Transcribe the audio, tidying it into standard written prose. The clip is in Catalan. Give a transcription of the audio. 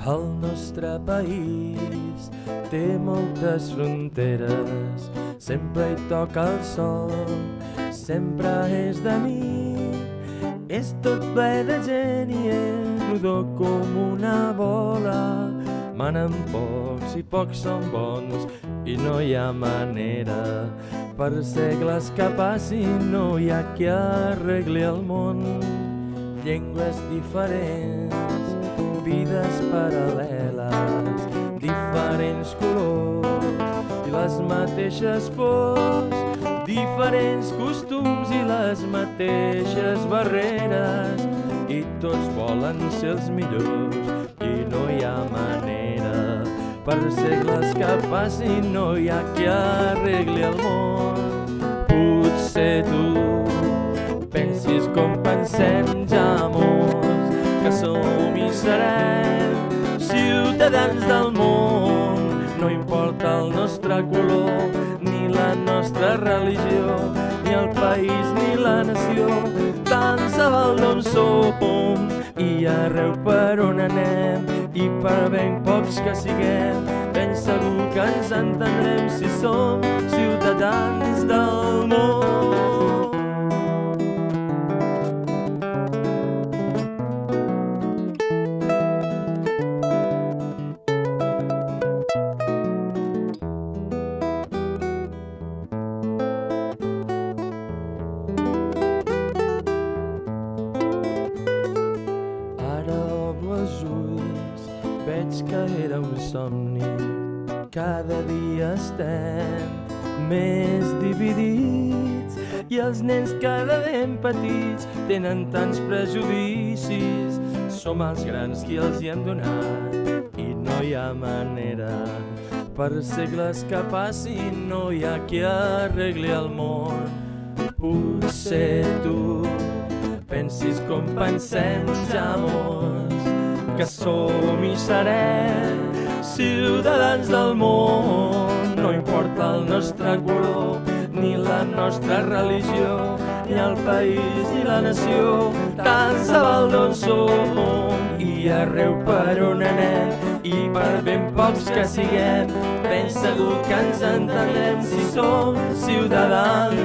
El nostre país té moltes fronteres, sempre hi toca el sol, sempre és de nit, és tot ple de gent i és rodó com una bola. Manen pocs i pocs són bons i no hi ha manera. Per segles que passin no hi ha qui arregli el món. Llengües diferents, vides paral·leles, diferents colors i les mateixes pors, diferents costums i les mateixes barreres, i tots volen ser els millors i no hi ha manera. Per segles que passin no hi ha qui arregli el món. Potser tu pensis com pensem ja molts, que som i serem ciutadans del món. No importa el nostre color, ni la nostra religió, ni el país ni la nació, tant se val d'on som i arreu per on anem, i per ben pocs que siguem, ben segur que ens entendrem si som ciutadans del món. Veig que era un somni, cada dia estem més dividits, i els nens cada ben petits tenen tants prejudicis. Som els grans qui els hi hem donat i no hi ha manera. Per segles que passin no hi ha qui arregli el món. Potser tu pensis com pensem ja molts, que som i serem ciutadans del món. No importa el nostre color, ni la nostra religió, ni el país ni la nació, tant se val d'on som i arreu per on anem, i per ben pocs que siguem, ben segur que ens entendrem si som ciutadans